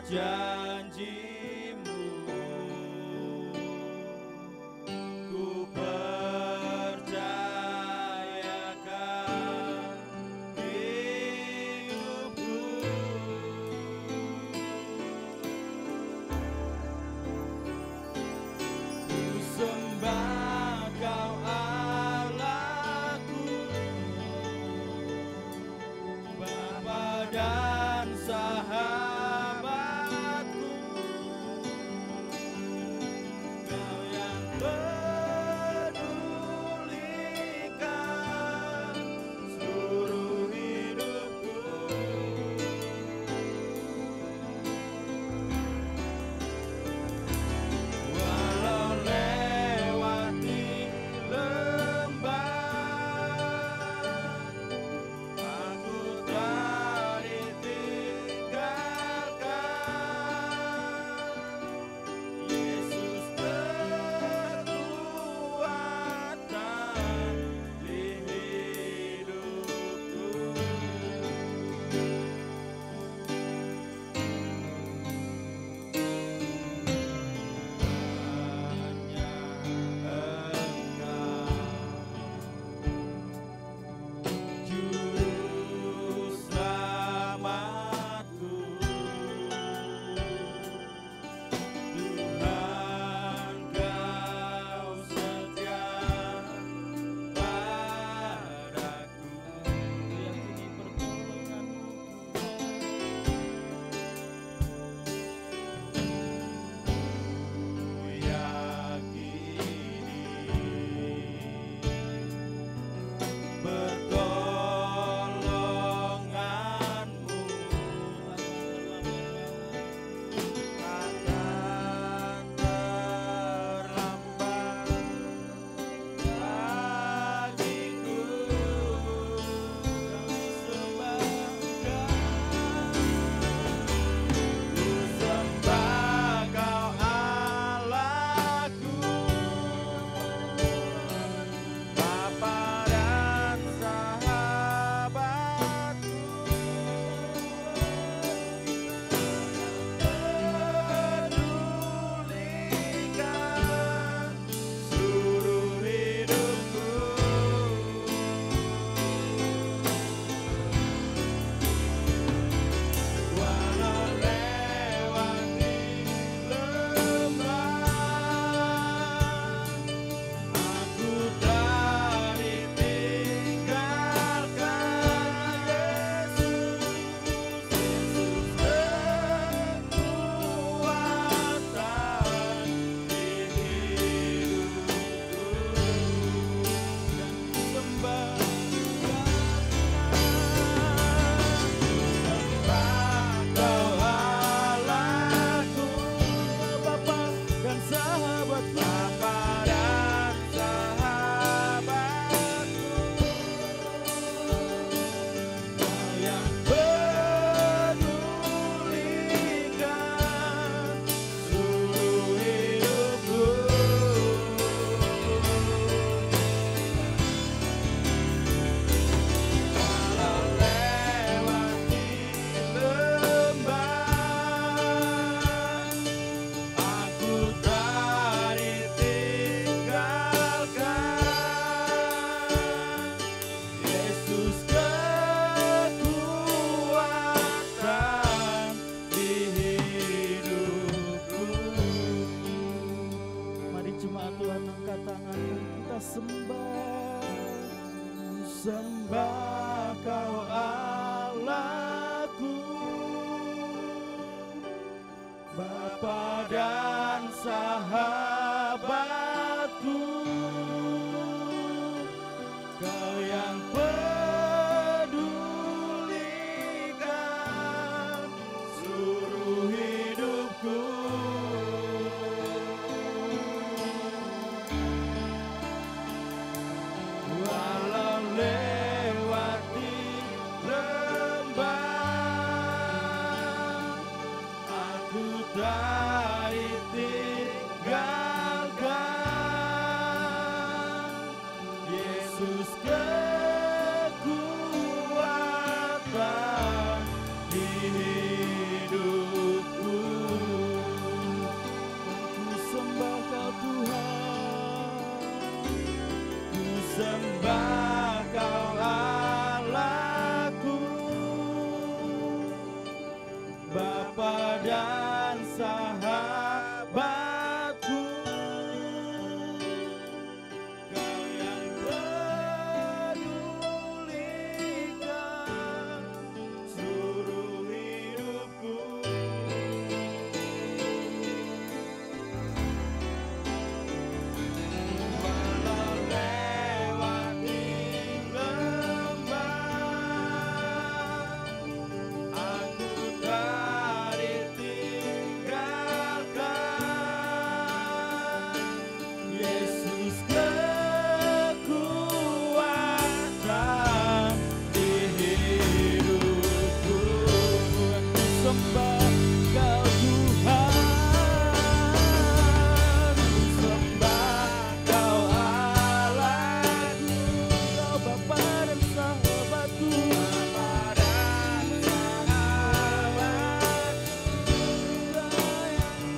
janjimu, ku percayakan hidupku. Ku sembah Kau Allahku, Bapa dan sahabatku, Kau yang pedulikan seluruh hidupku. Walau lewati lembah, aku tak ditinggalkan. Yesus kekuatan di hidupku. Hanya Engkau, Juru Selamatku, Tuhan Kau setia padaku. Yakini pertolongan-Mu, ku yakini pertolongan-Mu takkan terlambat bagiku. Kami sembah Kau Allahku, Bapa dan sahabatku, pedulikan seluruh hidupku. Walau lewati lembah, aku tak ditinggalkan. Yesus, Yesus kekuatan di hidupku. Dan ku sembah Kau Allahku, Bapa dan sahabatku, Bapa dan sahabatku, Kau yang pedulikan seluruh hidupku. Walau lewati lembah, aku tak ditinggalkan. Yesus kekuatan di hidupku. Mari jemaat Tuhan angkat tanganmu, kita sembah Kau Allahku, Bapa dan sahabatku, Kau yang pedulikan seluruh hidupku. Walau lewati lembah, aku tak ditinggalkan. Yesus kekuatan di hidupku. Bapa dan sahabatku, Kau yang pedulikan seluruh hidupku. Walau lewati lembah, aku tak ditinggalkan. Yesus kekuatan di hidupku. Aku sembah Kau Tuhan, sembah Kau Allahku, Kau Bapa dan sahabatku. Bapa dan sahabatku, Kau yang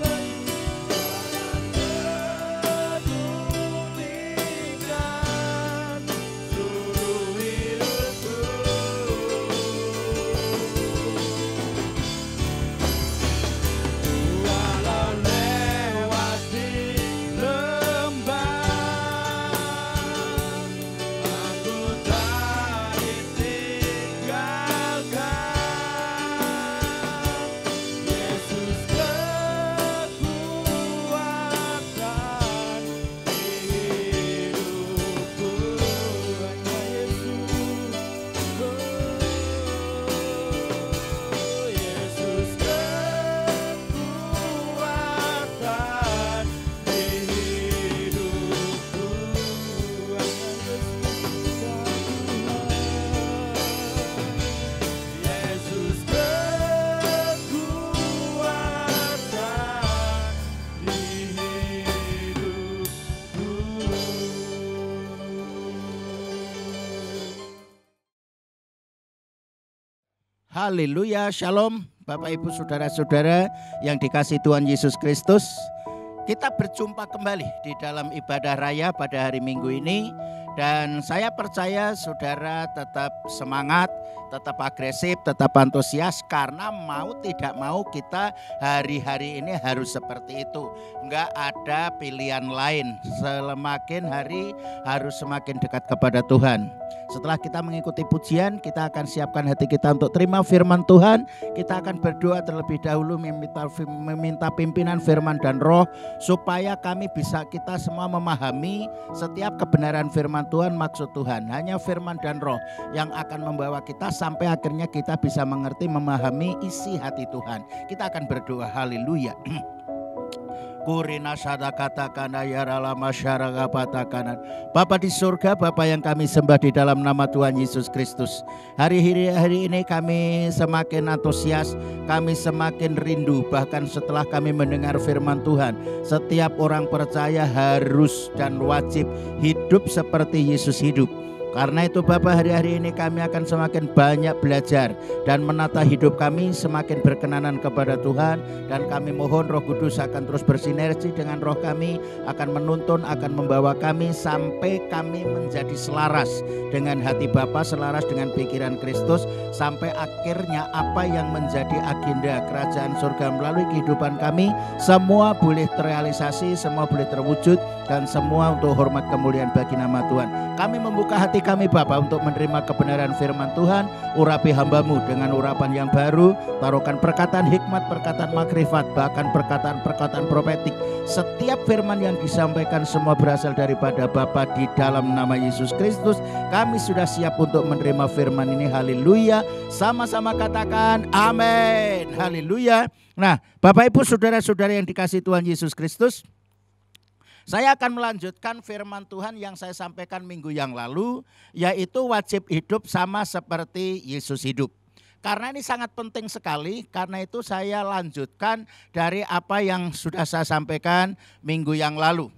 pedulikan seluruh hidupku. Walau lewati lembah, aku tak ditinggalkan. Yesus kekuatan di hidupku. Hanya Yesus, Yesus kekuatan di hidupku. Hanya Yesus kekuatan di hidupku. Haleluya, shalom Bapak Ibu Saudara-saudara yang dikasihi Tuhan Yesus Kristus. Kita berjumpa kembali di dalam ibadah raya pada hari Minggu ini. Dan saya percaya saudara tetap semangat, tetap agresif, tetap antusias. Karena mau tidak mau kita hari-hari ini harus seperti itu. Enggak ada pilihan lain. Semakin hari harus semakin dekat kepada Tuhan. Setelah kita mengikuti pujian, kita akan siapkan hati kita untuk terima firman Tuhan. Kita akan berdoa terlebih dahulu meminta pimpinan firman dan roh, supaya kita semua memahami setiap kebenaran firman Tuhan, maksud Tuhan. Hanya firman dan roh yang akan membawa kita sampai akhirnya kita bisa mengerti, memahami isi hati Tuhan. Kita akan berdoa, haleluya. Kurina sadakatakana yarala masyarakat patakanan. Bapa di surga, Bapa yang kami sembah di dalam nama Tuhan Yesus Kristus. Hari ini kami semakin antusias, kami semakin rindu. Bahkan setelah kami mendengar firman Tuhan, setiap orang percaya harus dan wajib hidup seperti Yesus hidup. Karena itu Bapa, hari-hari ini kami akan semakin banyak belajar dan menata hidup kami semakin berkenanan kepada Tuhan. Dan kami mohon Roh Kudus akan terus bersinergi dengan roh kami, akan menuntun, akan membawa kami sampai kami menjadi selaras dengan hati Bapa, selaras dengan pikiran Kristus. Sampai akhirnya apa yang menjadi agenda kerajaan surga melalui kehidupan kami, semua boleh terrealisasi, semua boleh terwujud, dan semua untuk hormat kemuliaan bagi nama Tuhan. Kami membuka hati kami Bapa untuk menerima kebenaran firman Tuhan. Urapi hamba-Mu dengan urapan yang baru. Taruhkan perkataan hikmat, perkataan makrifat, bahkan perkataan-perkataan profetik. Setiap firman yang disampaikan semua berasal daripada Bapa di dalam nama Yesus Kristus. Kami sudah siap untuk menerima firman ini, haleluya. Sama-sama katakan amin, haleluya. Nah, Bapak Ibu Saudara-saudara yang dikasihi Tuhan Yesus Kristus, saya akan melanjutkan firman Tuhan yang saya sampaikan minggu yang lalu, yaitu wajib hidup sama seperti Yesus hidup. Karena ini sangat penting sekali, karena itu saya lanjutkan dari apa yang sudah saya sampaikan minggu yang lalu.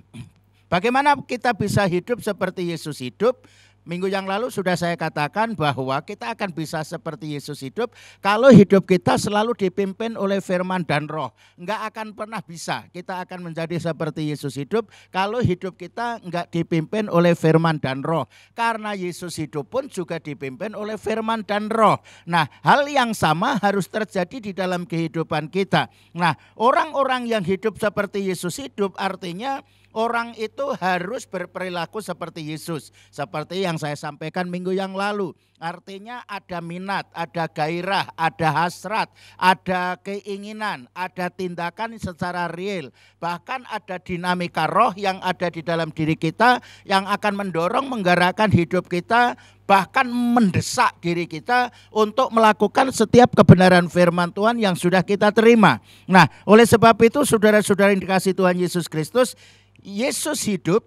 Bagaimana kita bisa hidup seperti Yesus hidup? Minggu yang lalu sudah saya katakan bahwa kita akan bisa seperti Yesus hidup kalau hidup kita selalu dipimpin oleh firman dan roh. Enggak akan pernah bisa kita akan menjadi seperti Yesus hidup kalau hidup kita enggak dipimpin oleh firman dan roh. Karena Yesus hidup pun juga dipimpin oleh firman dan roh. Nah, hal yang sama harus terjadi di dalam kehidupan kita. Nah, orang-orang yang hidup seperti Yesus hidup artinya orang itu harus berperilaku seperti Yesus. Seperti yang saya sampaikan minggu yang lalu. Artinya ada minat, ada gairah, ada hasrat, ada keinginan, ada tindakan secara real. Bahkan ada dinamika roh yang ada di dalam diri kita yang akan mendorong, menggerakkan hidup kita, bahkan mendesak diri kita untuk melakukan setiap kebenaran firman Tuhan yang sudah kita terima. Nah, oleh sebab itu saudara-saudara yang dikasihi Tuhan Yesus Kristus, Yesus hidup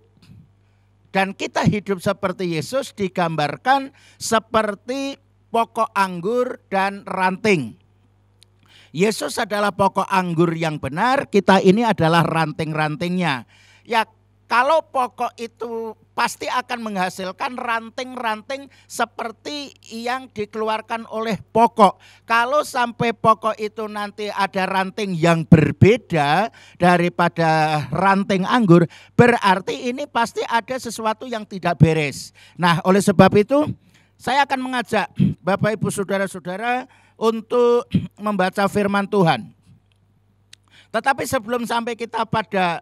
dan kita hidup seperti Yesus digambarkan seperti pokok anggur dan ranting. Yesus adalah pokok anggur yang benar, kita ini adalah ranting-rantingnya. Ya, kalau pokok itu pasti akan menghasilkan ranting-ranting seperti yang dikeluarkan oleh pokok. Kalau sampai pokok itu nanti ada ranting yang berbeda daripada ranting anggur, berarti ini pasti ada sesuatu yang tidak beres. Nah, oleh sebab itu saya akan mengajak Bapak Ibu Saudara-saudara untuk membaca firman Tuhan. Tetapi sebelum sampai kita pada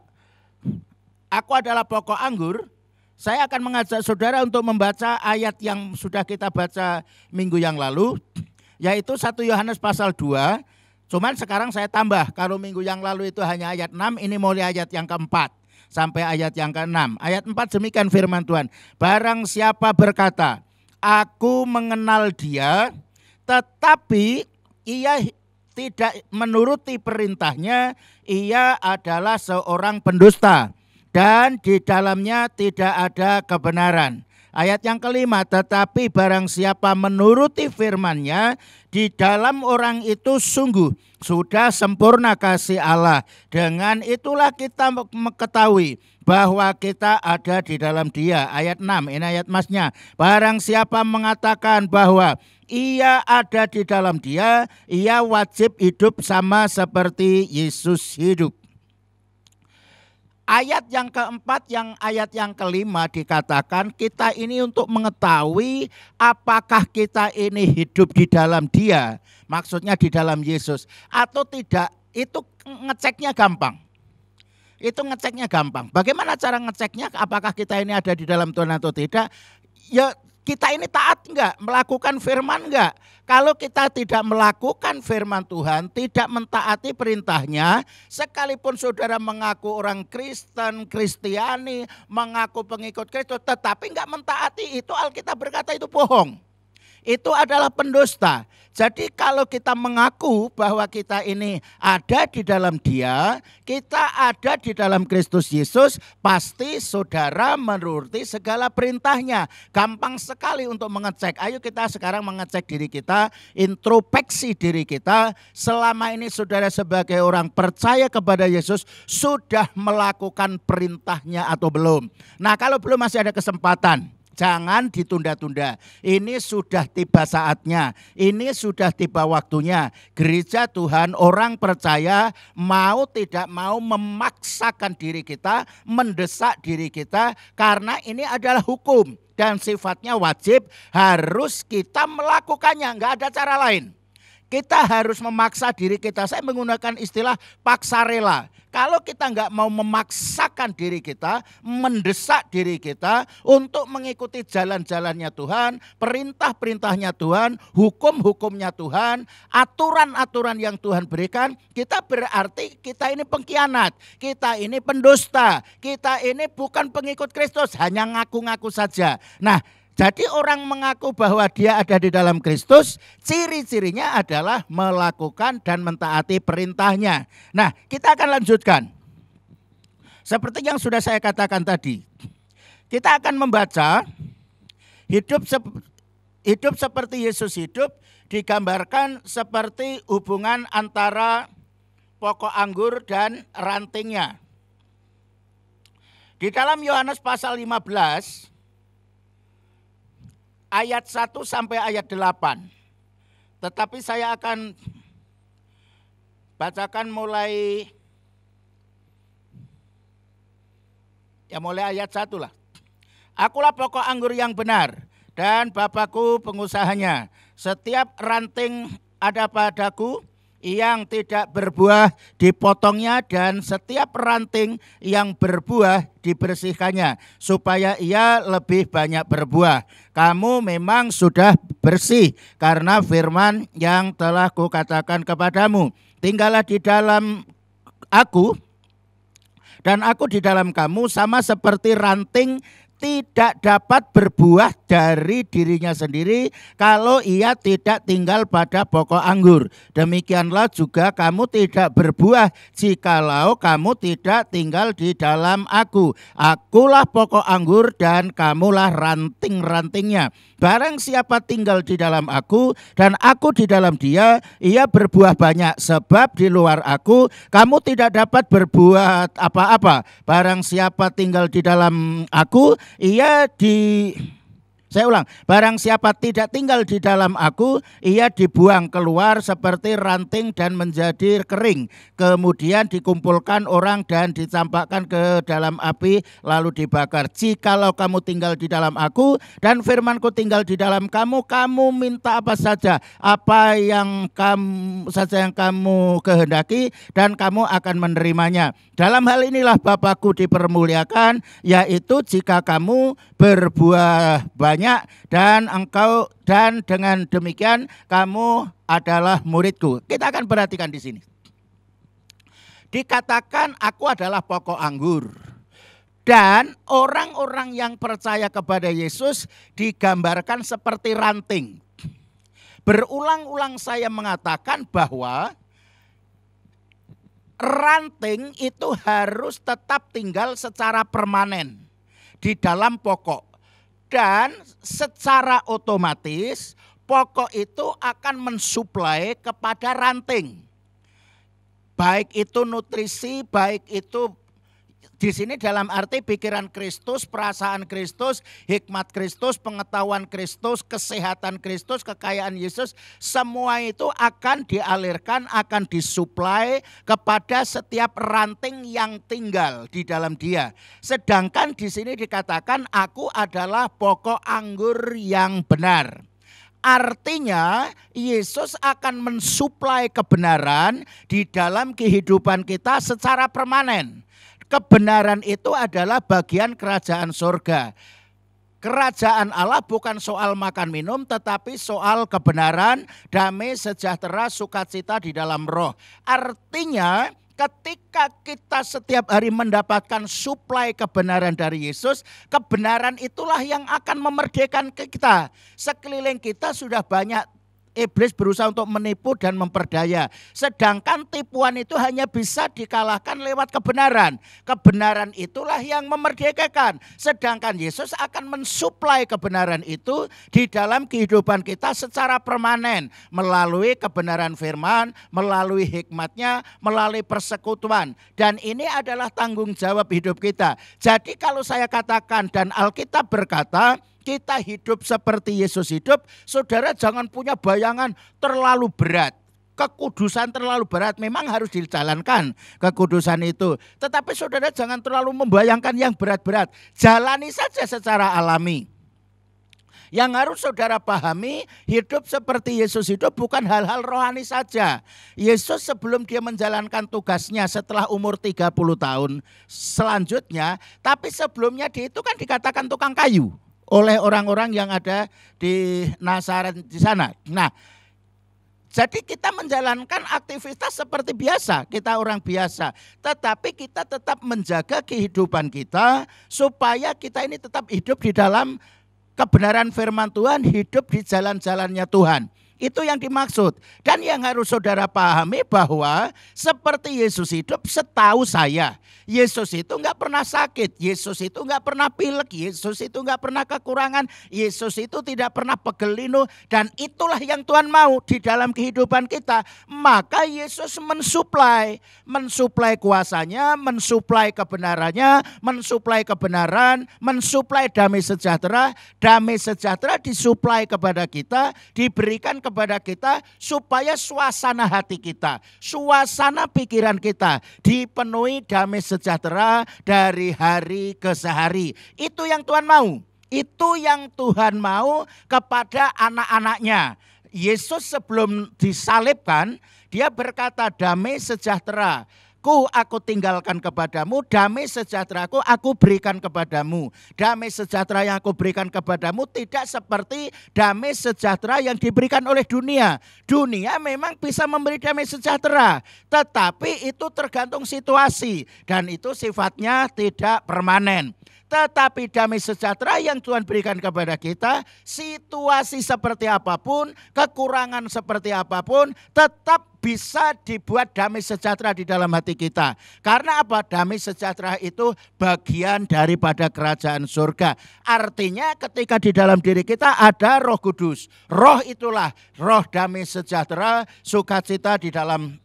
aku adalah pokok anggur, saya akan mengajak saudara untuk membaca ayat yang sudah kita baca minggu yang lalu, yaitu 1 Yohanes pasal 2. Cuman sekarang saya tambah, kalau minggu yang lalu itu hanya ayat 6, ini mulai ayat yang keempat sampai ayat yang ke-6. Ayat 4 demikian firman Tuhan. Barang siapa berkata, aku mengenal dia, tetapi ia tidak menuruti perintahnya, ia adalah seorang pendusta. Dan di dalamnya tidak ada kebenaran. Ayat yang kelima, tetapi barang siapa menuruti firman-Nya, di dalam orang itu sungguh sudah sempurna kasih Allah. Dengan itulah kita mengetahui bahwa kita ada di dalam Dia. Ayat 6, ini ayat masnya. Barang siapa mengatakan bahwa ia ada di dalam Dia, ia wajib hidup sama seperti Yesus hidup. Ayat yang keempat, ayat yang kelima dikatakan kita ini untuk mengetahui apakah kita ini hidup di dalam Dia, maksudnya di dalam Yesus atau tidak, itu ngeceknya gampang. Itu ngeceknya gampang. Bagaimana cara ngeceknya apakah kita ini ada di dalam Tuhan atau tidak? Ya, kita ini taat enggak? Melakukan firman enggak? Kalau kita tidak melakukan firman Tuhan, tidak mentaati perintahnya, sekalipun saudara mengaku orang Kristen, Kristiani, mengaku pengikut Kristus, tetapi enggak mentaati, itu Alkitab berkata itu bohong. Itu adalah pendusta. Jadi kalau kita mengaku bahwa kita ini ada di dalam Dia, kita ada di dalam Kristus Yesus, pasti saudara menuruti segala perintahnya. Gampang sekali untuk mengecek. Ayo kita sekarang mengecek diri kita, introspeksi diri kita. Selama ini saudara sebagai orang percaya kepada Yesus sudah melakukan perintahnya atau belum? Nah, kalau belum masih ada kesempatan. Jangan ditunda-tunda. Ini sudah tiba saatnya. Ini sudah tiba waktunya. Gereja Tuhan, orang percaya mau tidak mau memaksakan diri kita, mendesak diri kita karena ini adalah hukum dan sifatnya wajib, harus kita melakukannya, enggak ada cara lain. Kita harus memaksa diri kita. Saya menggunakan istilah paksa rela. Kalau kita nggak mau memaksakan diri kita, mendesak diri kita untuk mengikuti jalan-jalannya Tuhan, perintah-perintahnya Tuhan, hukum-hukumnya Tuhan, aturan-aturan yang Tuhan berikan, kita berarti kita ini pengkhianat, kita ini pendusta, kita ini bukan pengikut Kristus, hanya ngaku-ngaku saja. Nah, jadi orang mengaku bahwa dia ada di dalam Kristus, ciri-cirinya adalah melakukan dan mentaati perintahnya. Nah, kita akan lanjutkan. Seperti yang sudah saya katakan tadi, kita akan membaca hidup seperti Yesus hidup, digambarkan seperti hubungan antara pokok anggur dan rantingnya. Di dalam Yohanes pasal 15, ayat 1 sampai ayat 8. Tetapi saya akan bacakan mulai ayat 1 lah. Akulah pokok anggur yang benar dan Bapakku pengusahanya. Setiap ranting ada padaku yang tidak berbuah dipotongnya, dan setiap ranting yang berbuah dibersihkannya supaya ia lebih banyak berbuah. Kamu memang sudah bersih karena firman yang telah kukatakan kepadamu. Tinggallah di dalam aku dan aku di dalam kamu, sama seperti ranting tidak dapat berbuah dari dirinya sendiri kalau ia tidak tinggal pada pokok anggur. Demikianlah juga kamu tidak berbuah jikalau kamu tidak tinggal di dalam aku. Akulah pokok anggur dan kamulah ranting-rantingnya. Barang siapa tinggal di dalam aku dan aku di dalam dia, ia berbuah banyak, sebab di luar aku kamu tidak dapat berbuat apa-apa. Barang siapa tinggal di dalam aku, barang siapa tidak tinggal di dalam aku, ia dibuang keluar seperti ranting dan menjadi kering. Kemudian dikumpulkan orang dan dicampakkan ke dalam api lalu dibakar. Jikalau kamu tinggal di dalam aku dan firmanku tinggal di dalam kamu, kamu minta apa saja yang kamu kehendaki dan kamu akan menerimanya. Dalam hal inilah Bapakku dipermuliakan, yaitu jika kamu berbuah banyak dan dengan demikian kamu adalah muridku. Kita akan perhatikan di sini. Dikatakan aku adalah pokok anggur. Dan orang-orang yang percaya kepada Yesus digambarkan seperti ranting. Berulang-ulang saya mengatakan bahwa ranting itu harus tetap tinggal secara permanen di dalam pokok. Dan secara otomatis pokok itu akan mensuplai kepada ranting. Baik itu nutrisi, baik itu di sini dalam arti pikiran Kristus, perasaan Kristus, hikmat Kristus, pengetahuan Kristus, kesehatan Kristus, kekayaan Yesus, semua itu akan dialirkan, akan disuplai kepada setiap ranting yang tinggal di dalam dia. Sedangkan di sini dikatakan aku adalah pokok anggur yang benar. Artinya Yesus akan mensuplai kebenaran di dalam kehidupan kita secara permanen. Kebenaran itu adalah bagian kerajaan surga. Kerajaan Allah bukan soal makan minum, tetapi soal kebenaran, damai, sejahtera, sukacita di dalam roh. Artinya ketika kita setiap hari mendapatkan suplai kebenaran dari Yesus, kebenaran itulah yang akan memerdekakan kita. Sekeliling kita sudah banyak iblis berusaha untuk menipu dan memperdaya. Sedangkan tipuan itu hanya bisa dikalahkan lewat kebenaran. Kebenaran itulah yang memerdekakan. Sedangkan Yesus akan mensuplai kebenaran itu di dalam kehidupan kita secara permanen. Melalui kebenaran firman, melalui hikmatnya, melalui persekutuan. Dan ini adalah tanggung jawab hidup kita. Jadi kalau saya katakan dan Alkitab berkata, kita hidup seperti Yesus hidup, saudara jangan punya bayangan terlalu berat. Kekudusan terlalu berat, memang harus dijalankan kekudusan itu. Tetapi saudara jangan terlalu membayangkan yang berat-berat. Jalani saja secara alami. Yang harus saudara pahami, hidup seperti Yesus hidup bukan hal-hal rohani saja. Yesus sebelum dia menjalankan tugasnya setelah umur 30 tahun selanjutnya, tapi sebelumnya dia itu kan dikatakan tukang kayu oleh orang-orang yang ada di Nazaret di sana. Nah, jadi kita menjalankan aktivitas seperti biasa, kita orang biasa. Tetapi kita tetap menjaga kehidupan kita supaya kita ini tetap hidup di dalam kebenaran firman Tuhan, hidup di jalan-jalannya Tuhan. Itu yang dimaksud. Dan yang harus saudara pahami bahwa seperti Yesus hidup, setahu saya, Yesus itu enggak pernah sakit, Yesus itu enggak pernah pilek, Yesus itu enggak pernah kekurangan, Yesus itu tidak pernah pegelinu, dan itulah yang Tuhan mau di dalam kehidupan kita. Maka Yesus mensuplai kuasanya, mensuplai kebenarannya, mensuplai kebenaran, mensuplai damai sejahtera. Damai sejahtera disuplai kepada kita, diberikan kepada kita supaya suasana hati kita, suasana pikiran kita dipenuhi damai sejahtera dari hari ke hari. Itu yang Tuhan mau. Itu yang Tuhan mau kepada anak-anaknya. Yesus sebelum disalibkan, dia berkata, damai sejahtera aku tinggalkan kepadamu, damai sejahteraku aku berikan kepadamu. Damai sejahtera yang aku berikan kepadamu tidak seperti damai sejahtera yang diberikan oleh dunia. Dunia memang bisa memberi damai sejahtera, tetapi itu tergantung situasi dan itu sifatnya tidak permanen. Tetapi damai sejahtera yang Tuhan berikan kepada kita, situasi seperti apapun, kekurangan seperti apapun, tetap bisa dibuat damai sejahtera di dalam hati kita. Karena apa? Damai sejahtera itu bagian daripada kerajaan surga. Artinya ketika di dalam diri kita ada Roh Kudus. Roh itulah roh damai sejahtera, sukacita di dalam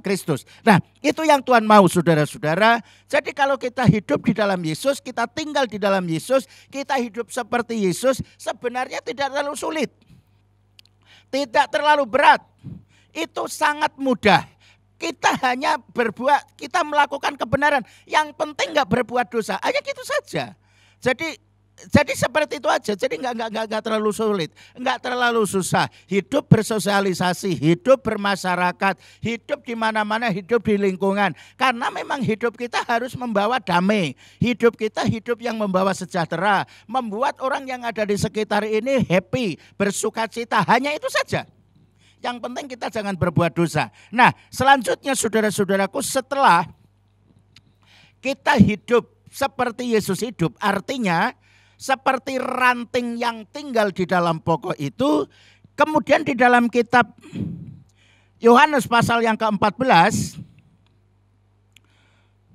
Kristus. Nah, itu yang Tuhan mau saudara-saudara. Jadi kalau kita hidup di dalam Yesus, kita tinggal di dalam Yesus, kita hidup seperti Yesus, sebenarnya tidak terlalu sulit. Tidak terlalu berat. Itu sangat mudah. Kita hanya kita melakukan kebenaran. Yang penting nggak berbuat dosa. Hanya gitu saja. Jadi seperti itu aja. Jadi nggak terlalu sulit, nggak terlalu susah. Hidup bersosialisasi, hidup bermasyarakat, hidup di mana-mana, hidup di lingkungan. Karena memang hidup kita harus membawa damai. Hidup kita hidup yang membawa sejahtera, membuat orang yang ada di sekitar ini happy, bersukacita. Hanya itu saja. Yang penting kita jangan berbuat dosa. Nah, selanjutnya saudara-saudaraku, setelah kita hidup seperti Yesus hidup, artinya seperti ranting yang tinggal di dalam pokok itu, kemudian di dalam kitab Yohanes pasal yang ke-14,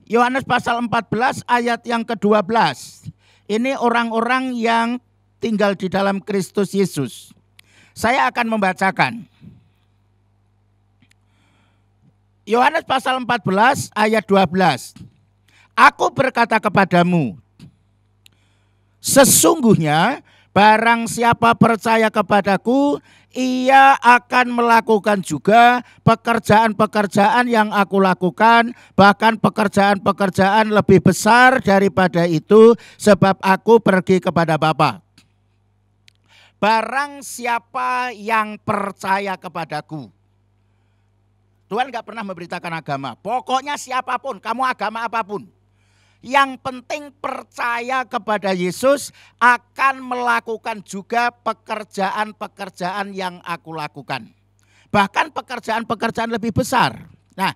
Yohanes pasal 14 ayat yang ke-12. Ini orang-orang yang tinggal di dalam Kristus Yesus. Saya akan membacakan. Yohanes pasal 14 ayat 12. Aku berkata kepadamu, sesungguhnya barang siapa percaya kepadaku, ia akan melakukan juga pekerjaan-pekerjaan yang aku lakukan, bahkan pekerjaan-pekerjaan lebih besar daripada itu, sebab aku pergi kepada Bapa. Barang siapa yang percaya kepadaku. Tuhan gak pernah memberitakan agama. Pokoknya siapapun, kamu agama apapun. Yang penting percaya kepada Yesus akan melakukan juga pekerjaan-pekerjaan yang aku lakukan. Bahkan pekerjaan-pekerjaan lebih besar. Nah,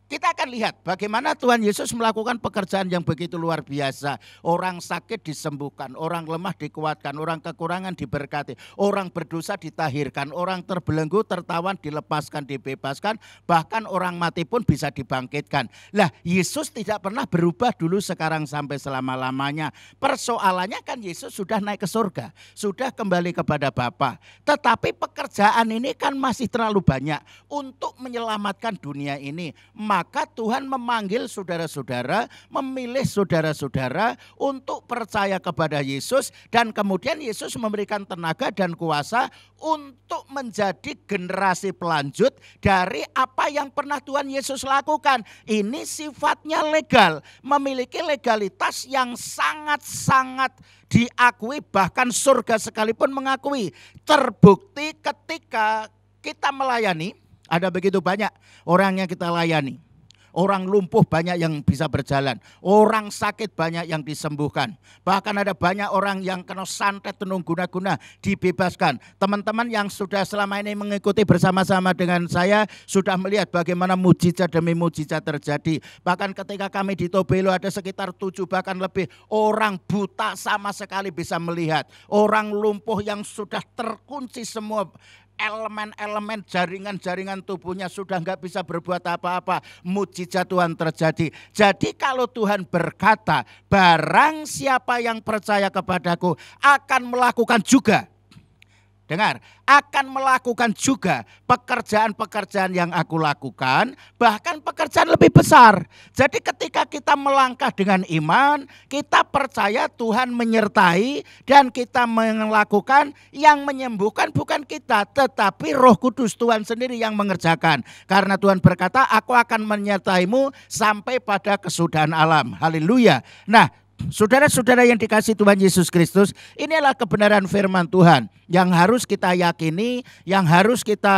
kita akan lihat bagaimana Tuhan Yesus melakukan pekerjaan yang begitu luar biasa. Orang sakit disembuhkan, orang lemah dikuatkan, orang kekurangan diberkati, orang berdosa ditahirkan, orang terbelenggu, tertawan dilepaskan, dibebaskan, bahkan orang mati pun bisa dibangkitkan. Lah, Yesus tidak pernah berubah dulu, sekarang, sampai selama-lamanya. Persoalannya kan Yesus sudah naik ke surga, sudah kembali kepada Bapa. Tetapi pekerjaan ini kan masih terlalu banyak untuk menyelamatkan dunia ini. Maka Tuhan memanggil saudara-saudara, memilih saudara-saudara untuk percaya kepada Yesus. Dan kemudian Yesus memberikan tenaga dan kuasa untuk menjadi generasi pelanjut dari apa yang pernah Tuhan Yesus lakukan. Ini sifatnya legal, memiliki legalitas yang sangat-sangat diakui, bahkan surga sekalipun mengakui. Terbukti ketika kita melayani, ada begitu banyak orang yang kita layani. Orang lumpuh banyak yang bisa berjalan. Orang sakit banyak yang disembuhkan. Bahkan ada banyak orang yang kena santet tenung guna-guna dibebaskan. Teman-teman yang sudah selama ini mengikuti bersama-sama dengan saya sudah melihat bagaimana mujizat demi mujizat terjadi. Bahkan ketika kami di Tobelo ada sekitar 7 bahkan lebih orang buta sama sekali bisa melihat. Orang lumpuh yang sudah terkunci semua elemen-elemen jaringan-jaringan tubuhnya sudah nggak bisa berbuat apa-apa, mujizat Tuhan terjadi. Jadi kalau Tuhan berkata, barang siapa yang percaya kepadaku akan melakukan juga. Dengar, akan melakukan juga pekerjaan-pekerjaan yang aku lakukan, bahkan pekerjaan lebih besar. Jadi ketika kita melangkah dengan iman, kita percaya Tuhan menyertai dan kita melakukan, yang menyembuhkan bukan kita, tetapi Roh Kudus Tuhan sendiri yang mengerjakan. Karena Tuhan berkata, aku akan menyertaimu sampai pada kesudahan alam. Haleluya. Nah, saudara-saudara yang dikasihi Tuhan Yesus Kristus, inilah kebenaran firman Tuhan yang harus kita yakini, yang harus kita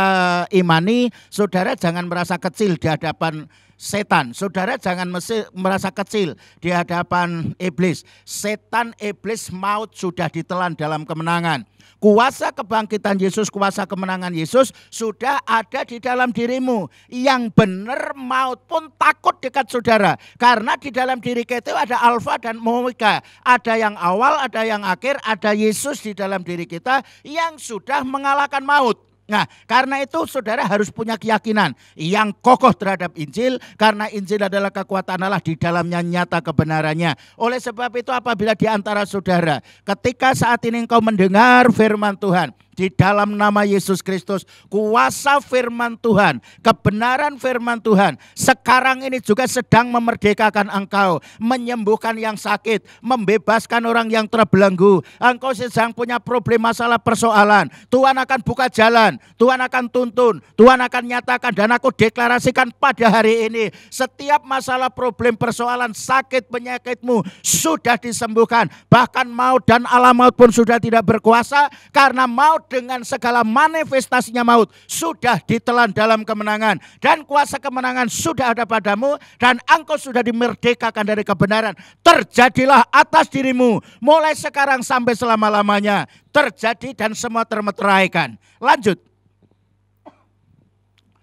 imani. Saudara jangan merasa kecil di hadapan setan. Saudara jangan merasa kecil di hadapan iblis. Setan, iblis, maut sudah ditelan dalam kemenangan. Kuasa kebangkitan Yesus, kuasa kemenangan Yesus sudah ada di dalam dirimu. Yang benar maut pun takut dekat saudara. Karena di dalam diri kita ada alfa dan omega. Ada yang awal, ada yang akhir, ada Yesus di dalam diri kita yang sudah mengalahkan maut. Nah, karena itu saudara harus punya keyakinan yang kokoh terhadap Injil, karena Injil adalah kekuatan Allah, di dalamnya nyata kebenarannya. Oleh sebab itu apabila di antara saudara ketika saat ini engkau mendengar firman Tuhan, di dalam nama Yesus Kristus, kuasa firman Tuhan, kebenaran firman Tuhan sekarang ini juga sedang memerdekakan engkau, menyembuhkan yang sakit, membebaskan orang yang terbelenggu. Engkau sedang punya problem, masalah, persoalan, Tuhan akan buka jalan, Tuhan akan tuntun, Tuhan akan nyatakan, dan aku deklarasikan pada hari ini, setiap masalah, problem, persoalan, sakit, penyakitmu sudah disembuhkan. Bahkan maut dan alam maut pun sudah tidak berkuasa, karena maut dengan segala manifestasinya maut sudah ditelan dalam kemenangan, dan kuasa kemenangan sudah ada padamu, dan engkau sudah dimerdekakan dari kebenaran. Terjadilah atas dirimu mulai sekarang sampai selama-lamanya, terjadi dan semua termeteraikan. Lanjut.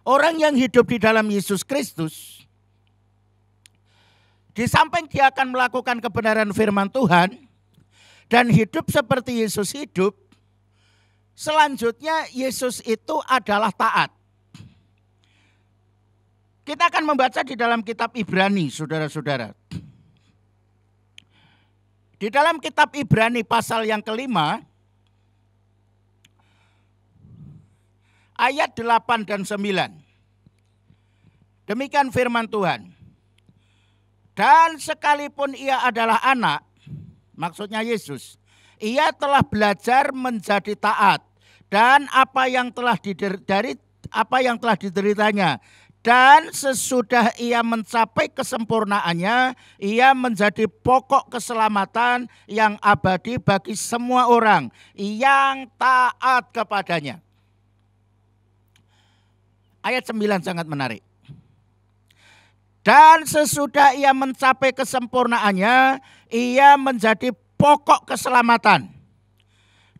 Orang yang hidup di dalam Yesus Kristus, di samping dia akan melakukan kebenaran firman Tuhan dan hidup seperti Yesus hidup, selanjutnya Yesus itu adalah taat. Kita akan membaca di dalam kitab Ibrani, saudara-saudara. Di dalam kitab Ibrani pasal yang kelima, ayat 8 dan 9. Demikian firman Tuhan. Dan sekalipun ia adalah anak, maksudnya Yesus, ia telah belajar menjadi taat dan apa yang telah dideritanya, dan sesudah ia mencapai kesempurnaannya, ia menjadi pokok keselamatan yang abadi bagi semua orang yang taat kepadanya. Ayat 9 sangat menarik. Dan sesudah ia mencapai kesempurnaannya, ia menjadi pokok keselamatan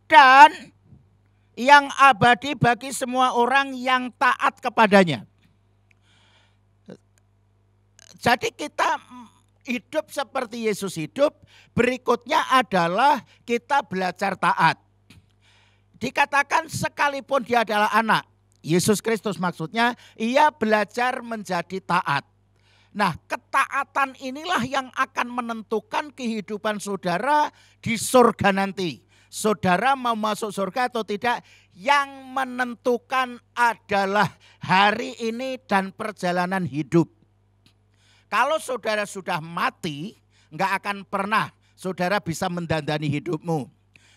dan yang abadi bagi semua orang yang taat kepadanya. Jadi kita hidup seperti Yesus hidup, berikutnya adalah kita belajar taat. Dikatakan sekalipun dia adalah anak, Yesus Kristus maksudnya, ia belajar menjadi taat. Nah, ketaatan inilah yang akan menentukan kehidupan saudara di surga nanti. Saudara mau masuk surga atau tidak, yang menentukan adalah hari ini dan perjalanan hidup. Kalau saudara sudah mati, nggak akan pernah saudara bisa mendandani hidupmu.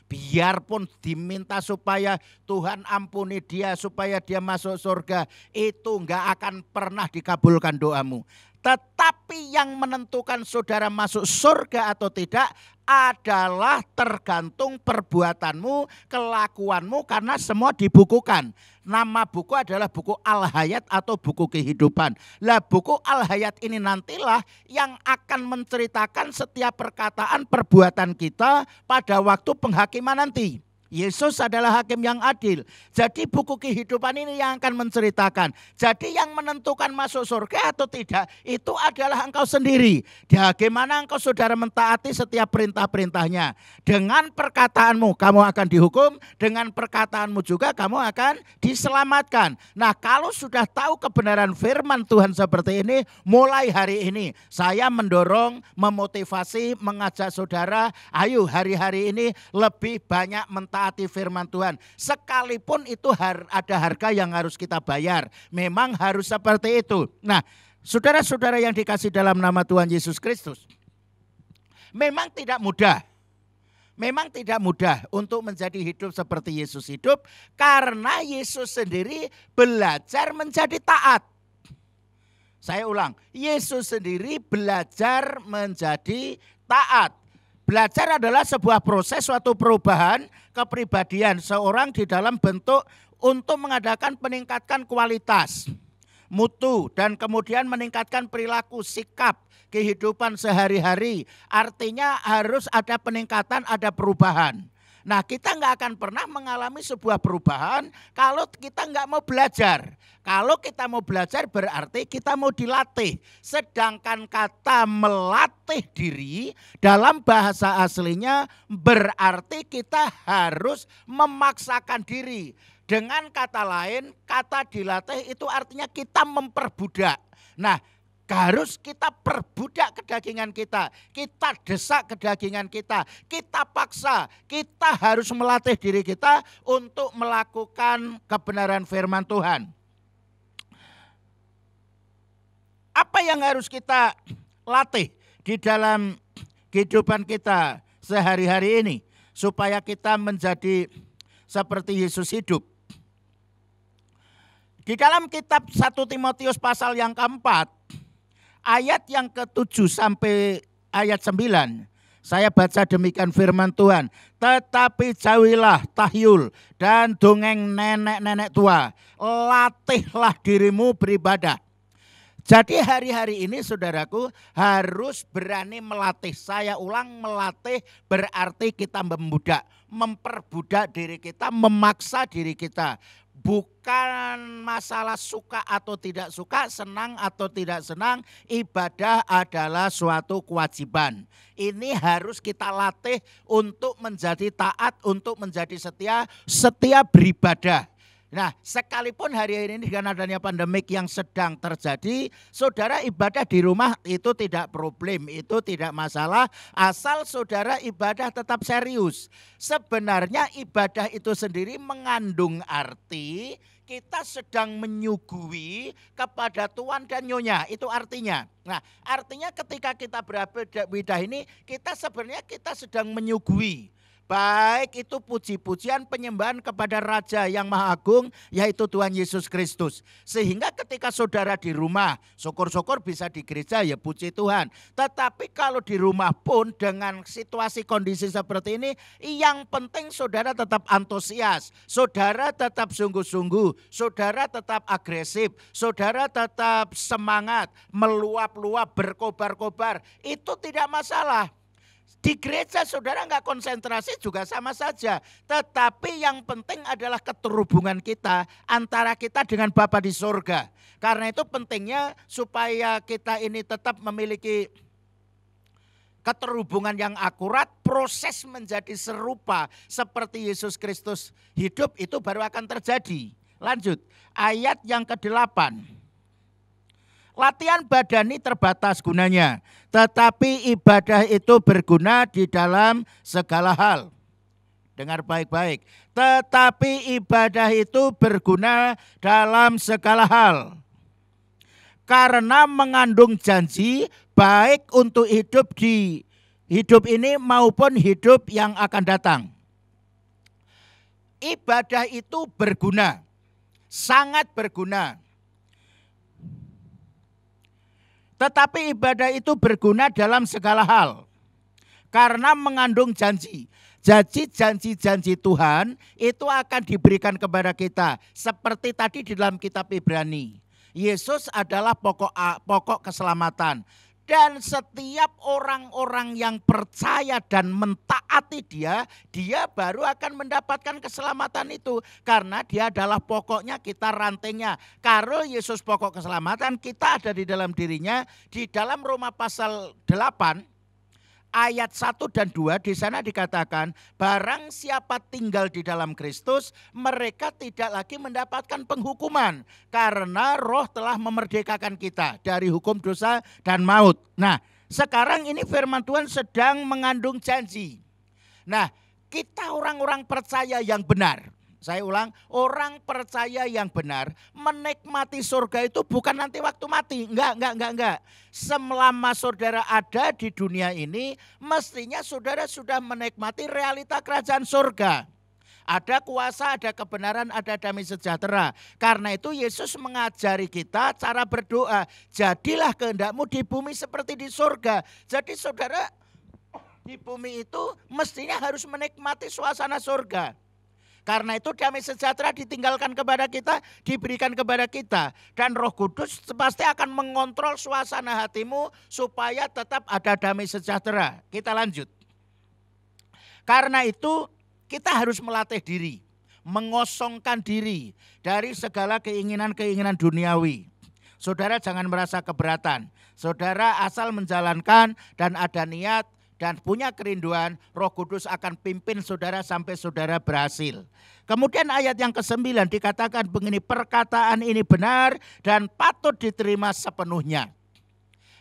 Biarpun diminta supaya Tuhan ampuni dia, supaya dia masuk surga, itu nggak akan pernah dikabulkan doamu. Tetapi yang menentukan saudara masuk surga atau tidak adalah tergantung perbuatanmu, kelakuanmu, karena semua dibukukan. Nama buku adalah buku Al-Hayat atau buku kehidupan. Lah buku Al-Hayat ini nantilah yang akan menceritakan setiap perkataan perbuatan kita pada waktu penghakiman nanti. Yesus adalah hakim yang adil. Jadi buku kehidupan ini yang akan menceritakan. Jadi yang menentukan masuk surga atau tidak itu adalah engkau sendiri. Bagaimana engkau saudara mentaati setiap perintah-perintahnya. Dengan perkataanmu kamu akan dihukum. Dengan perkataanmu juga kamu akan diselamatkan. Nah kalau sudah tahu kebenaran firman Tuhan seperti ini. Mulai hari ini saya mendorong, memotivasi, mengajak saudara. Ayo hari-hari ini lebih banyak mentaati firman Tuhan. Sekalipun itu ada harga yang harus kita bayar. Memang harus seperti itu. Nah, saudara-saudara yang dikasih dalam nama Tuhan Yesus Kristus. Memang tidak mudah. Memang tidak mudah untuk menjadi hidup seperti Yesus hidup. Karena Yesus sendiri belajar menjadi taat. Saya ulang. Yesus sendiri belajar menjadi taat. Belajar adalah sebuah proses suatu perubahan kepribadian seorang di dalam bentuk untuk mengadakan peningkatkan kualitas, mutu, dan kemudian meningkatkan perilaku, sikap, kehidupan sehari-hari. Artinya harus ada peningkatan, ada perubahan. Nah kita nggak akan pernah mengalami sebuah perubahan kalau kita nggak mau belajar. Kalau kita mau belajar berarti kita mau dilatih. Sedangkan kata melatih diri dalam bahasa aslinya berarti kita harus memaksakan diri. Dengan kata lain, kata dilatih itu artinya kita memperbudak. Nah, harus kita perbudak kedagingan kita. Kita desak kedagingan kita. Kita paksa. Kita harus melatih diri kita untuk melakukan kebenaran firman Tuhan. Apa yang harus kita latih di dalam kehidupan kita sehari-hari ini supaya kita menjadi seperti Yesus hidup? Di dalam kitab 1 Timotius pasal yang keempat, ayat yang ke-7 sampai ayat 9, saya baca demikian firman Tuhan. Tetapi jauhilah tahyul dan dongeng nenek-nenek tua. Latihlah dirimu beribadah. Jadi hari-hari ini saudaraku harus berani melatih. Saya ulang, melatih berarti kita memperbudak diri kita, memaksa diri kita. Bukan masalah suka atau tidak suka, senang atau tidak senang, ibadah adalah suatu kewajiban. Ini harus kita latih untuk menjadi taat, untuk menjadi setia beribadah. Nah, sekalipun hari-hari ini dengan adanya pandemik yang sedang terjadi, saudara ibadah di rumah itu tidak problem, itu tidak masalah, asal saudara ibadah tetap serius. Sebenarnya ibadah itu sendiri mengandung arti kita sedang menyuguhi kepada Tuhan dan Nyonya, itu artinya. Nah, artinya ketika kita beribadah ini, kita sebenarnya kita sedang menyuguhi. Baik itu puji-pujian penyembahan kepada Raja yang Maha Agung yaitu Tuhan Yesus Kristus. Sehingga ketika saudara di rumah, syukur-syukur bisa di gereja ya puji Tuhan. Tetapi kalau di rumah pun dengan situasi kondisi seperti ini, yang penting saudara tetap antusias, saudara tetap sungguh-sungguh, saudara tetap agresif, saudara tetap semangat, meluap-luap, berkobar-kobar, itu tidak masalah. Di gereja saudara nggak konsentrasi juga sama saja. Tetapi yang penting adalah keterhubungan kita antara kita dengan Bapa di surga. Karena itu pentingnya supaya kita ini tetap memiliki keterhubungan yang akurat. Proses menjadi serupa seperti Yesus Kristus hidup itu baru akan terjadi. Lanjut ayat yang ke-8. Latihan badani terbatas gunanya, tetapi ibadah itu berguna di dalam segala hal. Dengar baik-baik. Tetapi ibadah itu berguna dalam segala hal. Karena mengandung janji baik untuk hidup di hidup ini maupun hidup yang akan datang. Ibadah itu berguna, sangat berguna. Tetapi ibadah itu berguna dalam segala hal. Karena mengandung janji. Jadi janji-janji Tuhan itu akan diberikan kepada kita. Seperti tadi di dalam kitab Ibrani. Yesus adalah pokok keselamatan. Dan setiap orang-orang yang percaya dan mentaati dia baru akan mendapatkan keselamatan itu. Karena dia adalah pokoknya, kita rantainya. Kalau Yesus pokok keselamatan, kita ada di dalam dirinya. Di dalam Roma pasal 8 ayat 1 dan 2 di sana dikatakan, barang siapa tinggal di dalam Kristus, mereka tidak lagi mendapatkan penghukuman karena Roh telah memerdekakan kita dari hukum dosa dan maut. Nah, sekarang ini firman Tuhan sedang mengandung janji. Nah, kita orang-orang percaya yang benar. Saya ulang, orang percaya yang benar menikmati surga itu bukan nanti waktu mati. Enggak. Selama saudara ada di dunia ini, mestinya saudara sudah menikmati realita kerajaan surga. Ada kuasa, ada kebenaran, ada damai sejahtera. Karena itu Yesus mengajari kita cara berdoa. Jadilah kehendakmu di bumi seperti di surga. Jadi saudara di bumi itu mestinya harus menikmati suasana surga. Karena itu damai sejahtera ditinggalkan kepada kita, diberikan kepada kita. Dan Roh Kudus pasti akan mengontrol suasana hatimu supaya tetap ada damai sejahtera. Kita lanjut. Karena itu kita harus melatih diri, mengosongkan diri dari segala keinginan-keinginan duniawi. Saudara jangan merasa keberatan. Saudara asal menjalankan dan ada niat dan punya kerinduan, Roh Kudus akan pimpin saudara sampai saudara berhasil. Kemudian ayat yang ke-9 dikatakan begini, perkataan ini benar dan patut diterima sepenuhnya.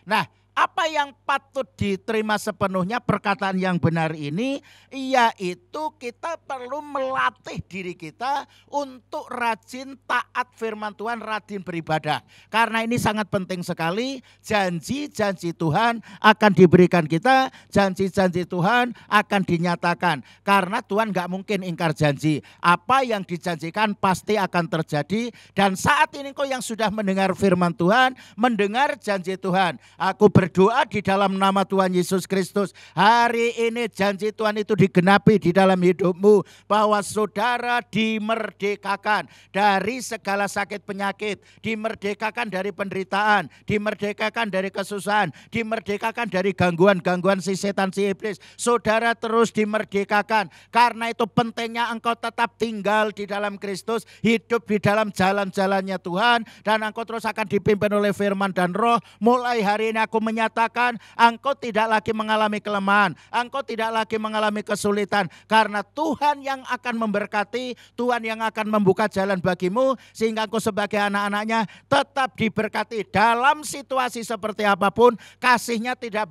Nah, apa yang patut diterima sepenuhnya perkataan yang benar ini, yaitu kita perlu melatih diri kita untuk rajin taat firman Tuhan, rajin beribadah. Karena ini sangat penting sekali, janji-janji Tuhan akan diberikan kita, janji-janji Tuhan akan dinyatakan. Karena Tuhan gak mungkin ingkar janji, apa yang dijanjikan pasti akan terjadi. Dan saat ini kau yang sudah mendengar firman Tuhan, mendengar janji Tuhan, aku berdoa di dalam nama Tuhan Yesus Kristus, hari ini janji Tuhan itu digenapi di dalam hidupmu, bahwa saudara dimerdekakan dari segala sakit penyakit, dimerdekakan dari penderitaan, dimerdekakan dari kesusahan, dimerdekakan dari gangguan-gangguan si setan, si iblis. Saudara terus dimerdekakan. Karena itu pentingnya engkau tetap tinggal di dalam Kristus, hidup di dalam jalan-jalannya Tuhan, dan engkau terus akan dipimpin oleh firman dan Roh. Mulai hari ini aku menyatakan engkau tidak lagi mengalami kelemahan, engkau tidak lagi mengalami kesulitan, karena Tuhan yang akan memberkati, Tuhan yang akan membuka jalan bagimu, sehingga engkau sebagai anak-anaknya tetap diberkati dalam situasi seperti apapun. Kasihnya tidak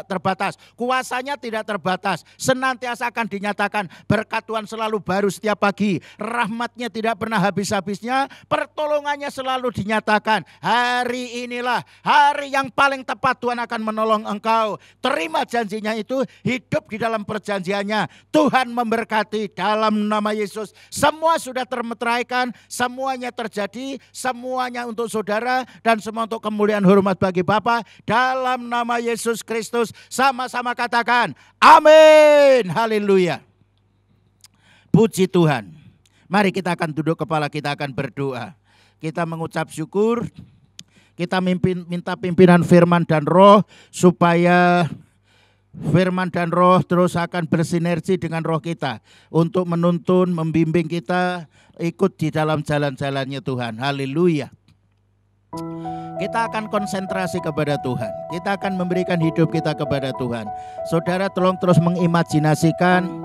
terbatas, kuasanya tidak terbatas, senantiasa akan dinyatakan. Berkat Tuhan selalu baru setiap pagi, rahmatnya tidak pernah habis-habisnya, pertolongannya selalu dinyatakan. Hari inilah hari yang paling tepat Tuhan akan menolong engkau. Terima janjinya itu, hidup di dalam perjanjiannya. Tuhan memberkati dalam nama Yesus. Semua sudah termeteraikan, semuanya terjadi, semuanya untuk saudara dan semua untuk kemuliaan hormat bagi Bapa. Dalam nama Yesus Kristus sama-sama katakan amin. Haleluya. Puji Tuhan. Mari kita akan duduk kepala, kita akan berdoa. Kita mengucap syukur. Kita minta pimpinan firman dan Roh, supaya firman dan Roh terus akan bersinergi dengan roh kita untuk menuntun, membimbing kita ikut di dalam jalan-jalannya Tuhan. Haleluya. Kita akan konsentrasi kepada Tuhan. Kita akan memberikan hidup kita kepada Tuhan. Saudara tolong terus mengimajinasikan,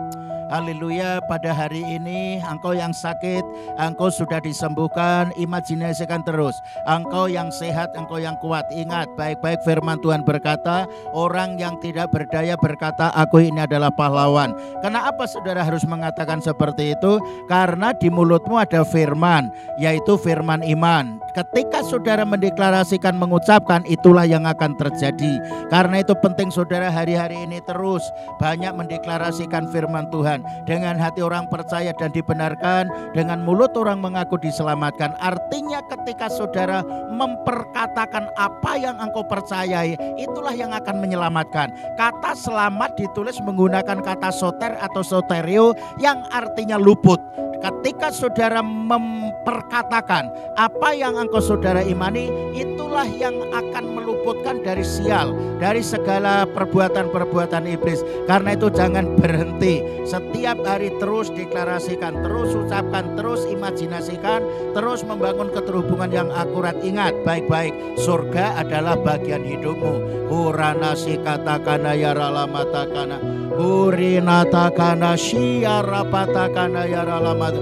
haleluya, pada hari ini engkau yang sakit, engkau sudah disembuhkan. Imajinasikan terus, engkau yang sehat, engkau yang kuat. Ingat baik-baik firman Tuhan berkata, orang yang tidak berdaya berkata, aku ini adalah pahlawan. Kenapa saudara harus mengatakan seperti itu? Karena di mulutmu ada firman, yaitu firman iman. Ketika saudara mendeklarasikan, mengucapkan, itulah yang akan terjadi. Karena itu penting saudara hari-hari ini terus banyak mendeklarasikan firman Tuhan. diselamatkan, dengan hati orang percaya dan dibenarkan, dengan mulut orang mengaku diselamatkan. Artinya ketika saudara memperkatakan apa yang engkau percayai, itulah yang akan menyelamatkan. Kata selamat ditulis menggunakan kata soter atau soterio yang artinya luput. Ketika saudara memperkatakan apa yang engkau saudara imani, itulah yang akan meluputkan dari sial, dari segala perbuatan-perbuatan iblis. Karena itu jangan berhenti. Setiap hari terus deklarasikan, terus ucapkan, terus imajinasikan, terus membangun keterhubungan yang akurat. Ingat baik-baik, surga adalah bagian hidupmu. Hurana sikatakana yaralamatakana, urinatakana syarapatakana yaralamat,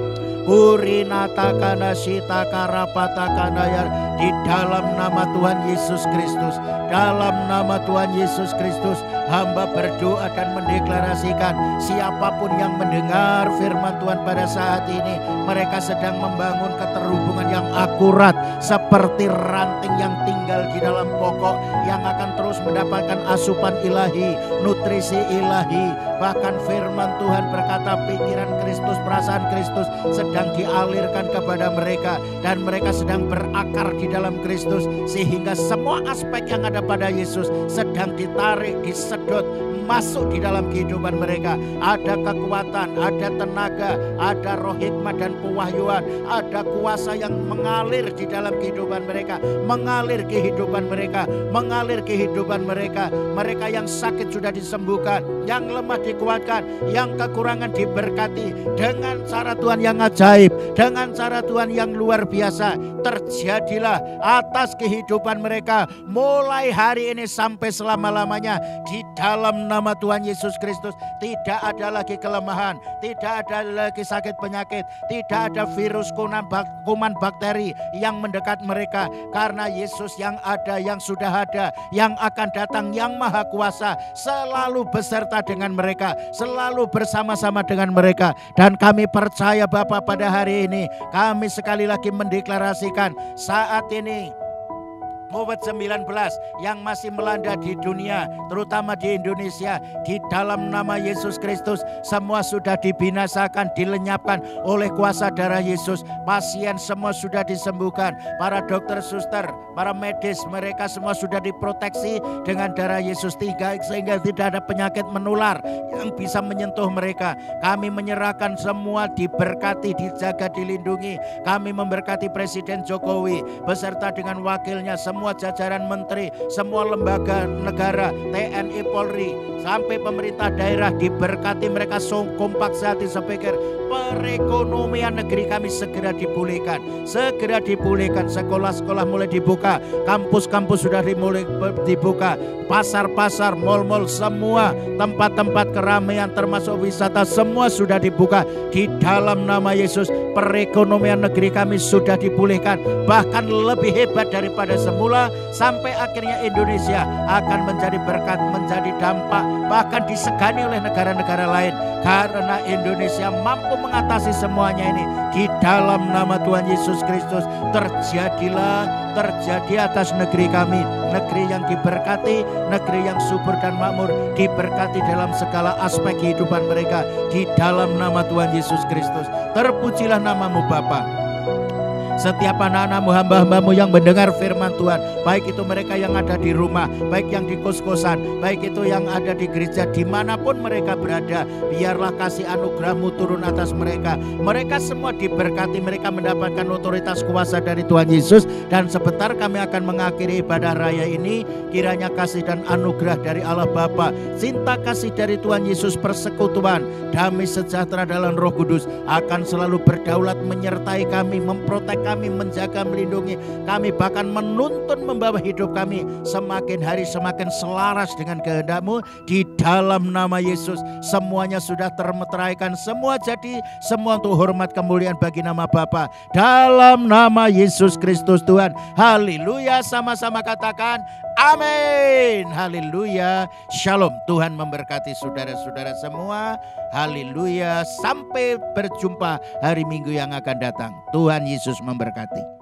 urinatakana sitakaраpatakana yar. Di dalam nama Tuhan Yesus Kristus, dalam nama Tuhan Yesus Kristus, hamba berdoa dan mendeklarasikan siapapun yang mendengar firman Tuhan pada saat ini, mereka sedang membangun keterhubungan yang akurat seperti ranting yang tinggal di dalam pokok yang akan terus mendapatkan asupan ilahi, nutrisi ilahi. Bahkan firman Tuhan berkata pikiran Kristus, perasaan Kristus sedang dialirkan kepada mereka, dan mereka sedang berakar di dalam Kristus, sehingga semua aspek yang ada pada Yesus sedang ditarik, disedot masuk di dalam kehidupan mereka. Ada kekuatan, ada tenaga, ada roh hikmat dan pewahyuan, ada kuasa yang mengalir di dalam kehidupan mereka, mengalir kehidupan mereka, mengalir kehidupan mereka. Mereka yang sakit sudah disembuhkan, yang lemah dikuatkan, yang kekurangan diberkati dengan cara Tuhan yang ajaib, dengan cara Tuhan yang luar biasa. Terjadilah atas kehidupan mereka mulai hari ini sampai selama-lamanya di dalam nama Tuhan Yesus Kristus. Tidak ada lagi kelemahan, tidak ada lagi sakit penyakit, tidak ada virus, kuman bakteri yang mendekat mereka, karena Yesus yang ada, yang sudah ada, yang akan datang, yang maha kuasa selalu beserta dengan mereka, selalu bersama-sama dengan mereka. Dan kami percaya Bapa, pada hari ini kami sekali lagi mendeklarasikan saat ini COVID-19 yang masih melanda di dunia, terutama di Indonesia, di dalam nama Yesus Kristus semua sudah dibinasakan, dilenyapkan oleh kuasa darah Yesus. Pasien semua sudah disembuhkan, para dokter, suster, para medis, mereka semua sudah diproteksi dengan darah Yesus, sehingga tidak ada penyakit menular yang bisa menyentuh mereka. Kami menyerahkan semua diberkati, dijaga, dilindungi. Kami memberkati Presiden Jokowi beserta dengan wakilnya, semua jajaran menteri, semua lembaga negara, TNI, Polri, sampai pemerintah daerah diberkati. Mereka kompak sehati sepikir perekonomian negeri kami segera dipulihkan, segera dipulihkan. Sekolah-sekolah mulai dibuka, kampus-kampus sudah dimulai dibuka, pasar-pasar, mal-mal, semua tempat-tempat keramaian termasuk wisata semua sudah dibuka. Di dalam nama Yesus perekonomian negeri kami sudah dipulihkan, bahkan lebih hebat daripada semula, sampai akhirnya Indonesia akan menjadi berkat, menjadi dampak, bahkan disegani oleh negara-negara lain, karena Indonesia mampu mengatasi semuanya ini. Di dalam nama Tuhan Yesus Kristus terjadi atas negeri kami, negeri yang diberkati, negeri yang subur dan makmur, diberkati dalam segala aspek kehidupan mereka. Di dalam nama Tuhan Yesus Kristus, terpujilah namamu Bapa. Setiap anak-anakmu, hamba-hambamu yang mendengar firman Tuhan, baik itu mereka yang ada di rumah, baik yang di kos-kosan, baik itu yang ada di gereja, dimanapun mereka berada, biarlah kasih anugerah-Mu turun atas mereka. Mereka semua diberkati, mereka mendapatkan otoritas kuasa dari Tuhan Yesus. Dan sebentar kami akan mengakhiri ibadah raya ini. Kiranya kasih dan anugerah dari Allah Bapa, cinta kasih dari Tuhan Yesus, persekutuan, damai sejahtera dalam Roh Kudus akan selalu berdaulat menyertai kami, memprotek kami, menjaga, melindungi kami, bahkan menuntun membawa hidup kami semakin hari semakin selaras dengan kehendak-Mu. Di dalam nama Yesus semuanya sudah termeteraikan, semua jadi, semua untuk hormat kemuliaan bagi nama Bapa, dalam nama Yesus Kristus Tuhan. Haleluya, sama-sama katakan amin. Haleluya, shalom. Tuhan memberkati saudara-saudara semua. Haleluya, sampai berjumpa hari Minggu yang akan datang. Tuhan Yesus memberkati.